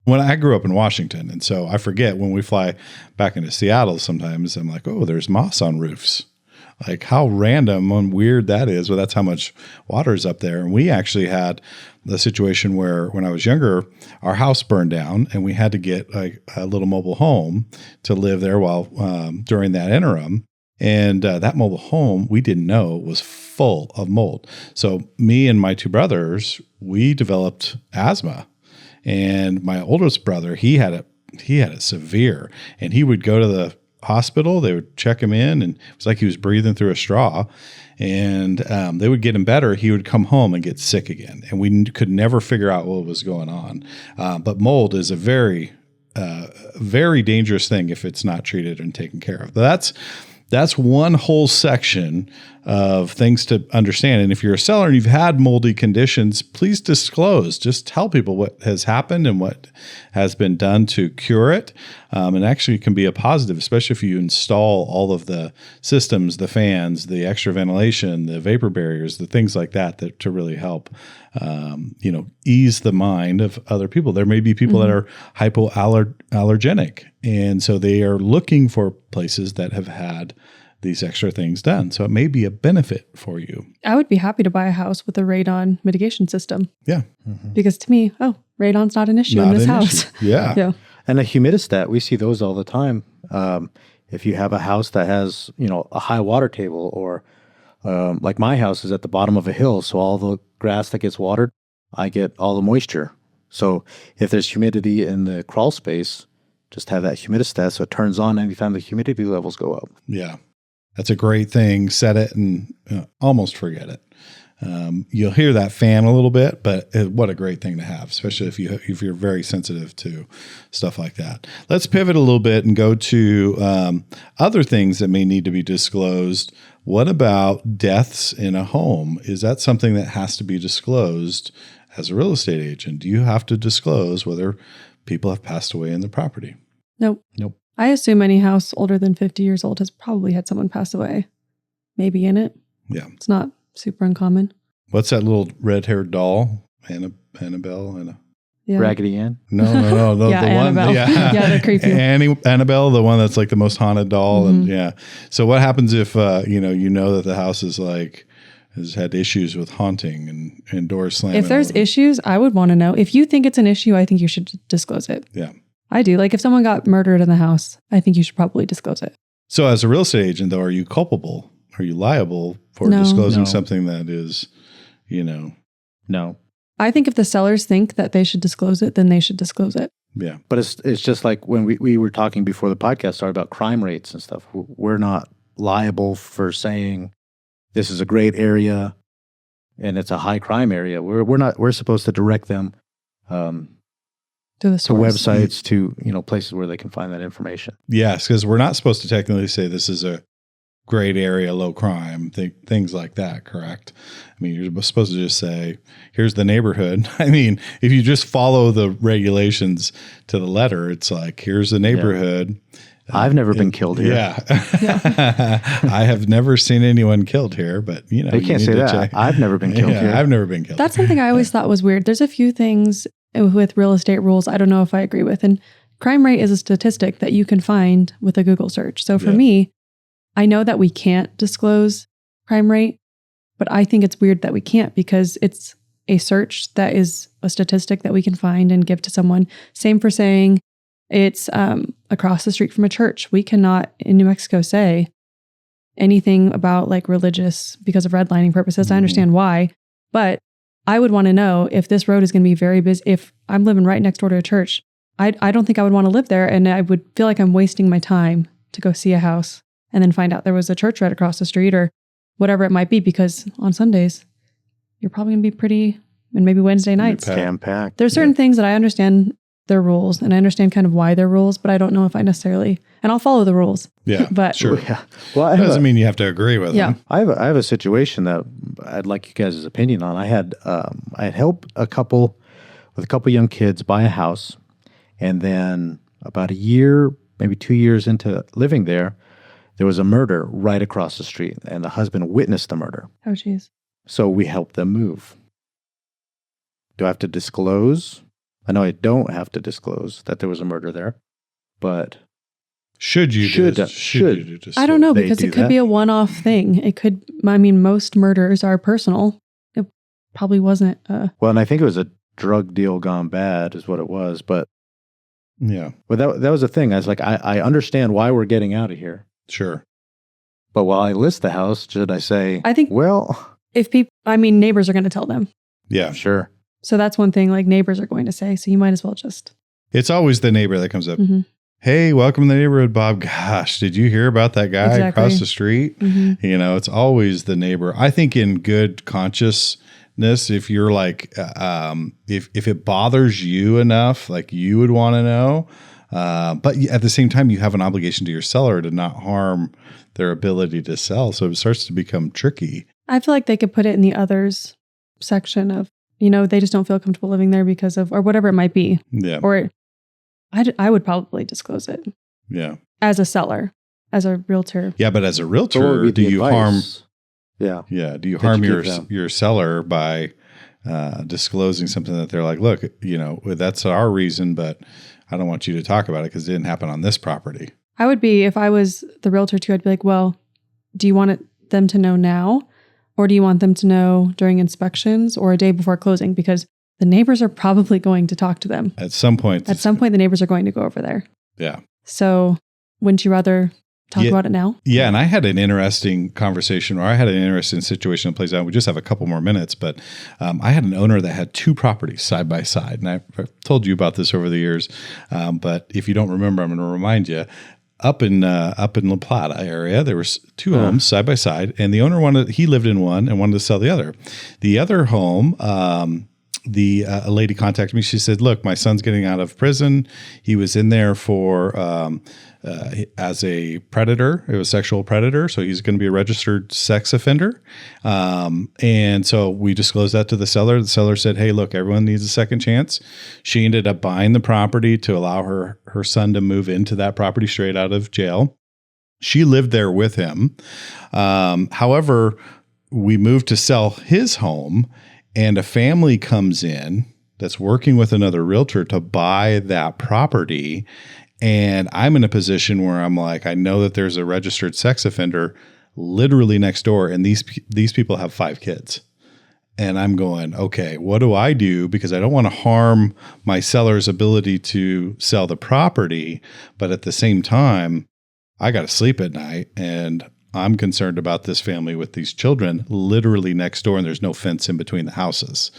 When I grew up in Washington, and so I forget when we fly back into Seattle sometimes, I'm like, oh, there's moss on roofs. Like how random and weird that is. Well, that's how much water is up there. And we actually had the situation where when I was younger, our house burned down and we had to get like a little mobile home to live there while during that interim. And that mobile home, we didn't know was full of mold. So me and my two brothers, we developed asthma. And my oldest brother, he had it severe, and he would go to the hospital. They would check him in, and it was like he was breathing through a straw. And they would get him better. He would come home and get sick again, and we could never figure out what was going on. But mold is a very, very dangerous thing if it's not treated and taken care of. That's one whole section of things to understand. And if you're a seller and you've had moldy conditions, please disclose. Just tell people what has happened and what has been done to cure it. And actually it can be a positive, especially if you install all of the systems, the fans, the extra ventilation, the vapor barriers, the things like that to really help, ease the mind of other people. There may be people that are hypoallergenic. And so they are looking for places that have had these extra things done. So it may be a benefit for you. I would be happy to buy a house with a radon mitigation system. Yeah. Because to me, radon's not an issue in this house. Yeah. Yeah. And a humidistat, we see those all the time. If you have a house that has, a high water table, or like my house is at the bottom of a hill, so all the grass that gets watered, I get all the moisture. So if there's humidity in the crawl space, just have that humidistat so it turns on anytime the humidity levels go up. Yeah. That's a great thing. Set it and almost forget it. You'll hear that fan a little bit, but what a great thing to have, especially if you're very sensitive to stuff like that. Let's pivot a little bit and go to other things that may need to be disclosed. What about deaths in a home? Is that something that has to be disclosed as a real estate agent? Do you have to disclose whether people have passed away in the property? Nope. I assume any house older than 50 years old has probably had someone pass away. Maybe in it. Yeah. It's not super uncommon. What's that little red-haired doll? Annabelle? Raggedy Ann? No. Yeah, the Annabelle. one. Yeah, they're creepy. Annabelle, the one that's like the most haunted doll. And yeah. So what happens if, you know that the house is like, has had issues with haunting and doors slamming? If there's issues, I would want to know. If you think it's an issue, I think you should disclose it. Yeah. I do. Like if someone got murdered in the house, I think you should probably disclose it. So as a real estate agent, though, are you culpable? Are you liable for disclosing something that is, No. I think if the sellers think that they should disclose it, then they should disclose it. Yeah. But it's just like when we were talking before the podcast started about crime rates and stuff. We're not liable for saying this is a great area and it's a high crime area. We're supposed to direct them to websites, to places where they can find that information. Yes, because we're not supposed to technically say this is a great area, low crime, things like that, correct? I mean, you're supposed to just say, here's the neighborhood. I mean, if you just follow the regulations to the letter, it's like, here's the neighborhood. Yeah. I've never been killed here. Yeah. I have never seen anyone killed here, but they can't say that. Check. I've never been killed here. I've never been killed. That's something I always thought was weird. There's a few things with real estate rules I don't know if I agree with. And crime rate is a statistic that you can find with a Google search. So for me, I know that we can't disclose crime rate, but I think it's weird that we can't, because it's a search that is a statistic that we can find and give to someone. Same for saying it's across the street from a church. We cannot in New Mexico say anything about like religious because of redlining purposes. Mm-hmm. I understand why, but I would want to know if this road is going to be very busy. If I'm living right next door to a church, I don't think I would want to live there. And I would feel like I'm wasting my time to go see a house and then find out there was a church right across the street or whatever it might be, because on Sundays, you're probably going to be pretty, and maybe Wednesday nights. Jam-packed. There's certain things that I understand their rules and I understand kind of why they're rules, but I don't know if I necessarily, and I'll follow the rules. Yeah, but sure. Yeah. Well, that doesn't mean you have to agree with them. I have a situation that I'd like you guys' opinion on. I had helped a couple with a couple young kids buy a house, and then about a year, maybe 2 years into living there was a murder right across the street, and the husband witnessed the murder. Oh, geez. So we helped them move. Do I have to disclose? I know I don't have to disclose that there was a murder there, but Should you should. I don't know, They because do it could that? be a one-off thing. It could, I mean, most murders are personal. It probably wasn't. Well, and I think it was a drug deal gone bad is what it was. But Yeah, that was the thing. I was like, I understand why we're getting out of here. sure. But while I list the house, should I say, I think- well, If people, I mean, neighbors are going to tell them. Yeah. sure. So that's one thing like neighbors are going to say. So you might as well just. It's always the neighbor that comes up. Mhm. Hey, welcome to the neighborhood, Bob. Gosh, did you hear about that guy Exactly. across the street? Mhm. You know, it's always the neighbor. I think in good consciousness, if you're like, if it bothers you enough, like you would want to know, but at the same time, you have an obligation to your seller to not harm their ability to sell. So it starts to become tricky. I feel like they could put it in the others section of, they just don't feel comfortable living there because of, or whatever it might be. Yeah. Or I would probably disclose it Yeah. as a seller, as a realtor. Yeah. But as a So what would realtor, be do the you advice? harm? Yeah. Do you That you harm give them? your seller by disclosing something that they're like, look, that's our reason, but I don't want you to talk about it because it didn't happen on this property. I would be, if I was the realtor too, I'd be like, well, do you want them to know now? Or do you want them to know during inspections or a day before closing? Because the neighbors are probably going to talk to them. At some point. At some point, the neighbors are going to go over there. Yeah. So wouldn't you rather talk about it now? Yeah. And I had an interesting conversation, or I had an interesting situation that plays out. We just have a couple more minutes, but I had an owner that had two properties side by side. And I've told you about this over the years. But if you don't remember, I'm going to remind you. Up in La Plata area, there was two homes side by side, and the owner he lived in one and wanted to sell the other. The other home, a lady contacted me. She said, "Look, my son's getting out of prison. He was in there for as a predator. It was a sexual predator, so he's going to be a registered sex offender." And so we disclosed that to the seller. The seller said, "Hey, look, everyone needs a second chance." She ended up buying the property to allow her son to move into that property straight out of jail. She lived there with him. However, we moved to sell his home, and a family comes in that's working with another realtor to buy that property. And I'm in a position where I'm like, I know that there's a registered sex offender literally next door, and these people have 5 kids. And I'm going, okay, what do I do? Because I don't want to harm my seller's ability to sell the property, but at the same time, I got to sleep at night, and I'm concerned about this family with these children literally next door, and there's no fence in between the houses.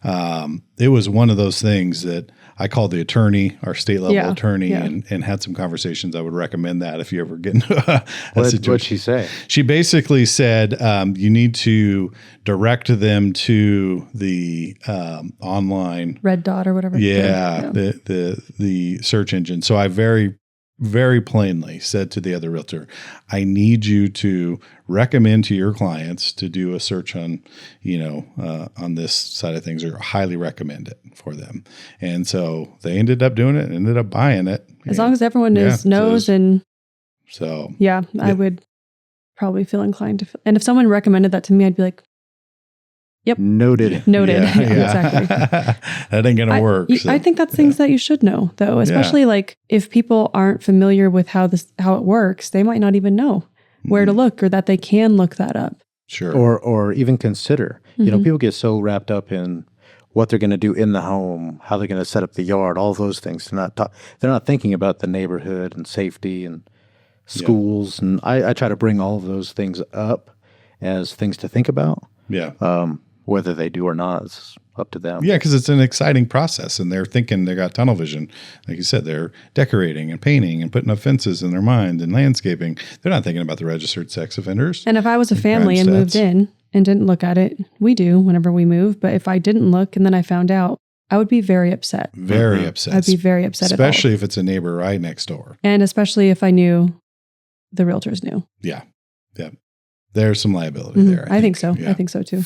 It was one of those things that I called the attorney, our state level attorney, and had some conversations. I would recommend that if you ever get into a situation. What'd she say? She basically said, you need to direct them to the online Red Dot or whatever. the search engine. So I very, very plainly said to the other realtor, I need you to recommend to your clients to do a search on, on this side of things, or highly recommend it for them. And so they ended up doing it and ended up buying it. As long as everyone knows. I would probably feel inclined to. And if someone recommended that to me, I'd be like, yep. Noted. Exactly. That ain't going to work. I think that's things that you should know, though, especially like if people aren't familiar with how it works, they might not even know where to look, or that they can look that up. Sure. Or even consider, people get so wrapped up in what they're going to do in the home, how they're going to set up the yard, all those things. They're not thinking about the neighborhood and safety and schools. And I try to bring all of those things up as things to think about. Yeah. Whether they do or not, it's up to them. Yeah, because it's an exciting process, and they're thinking they got tunnel vision. Like you said, they're decorating and painting and putting up fences in their mind and landscaping. They're not thinking about the registered sex offenders. And if I was a family and moved in and didn't look at it, we do whenever we move. But if I didn't look and then I found out, I would be very upset. Very upset. I'd be very upset. Especially if it's a neighbor right next door. And especially if I knew the realtors knew. Yeah. Yeah. There's some liability there. I think so. Yeah. I think so too.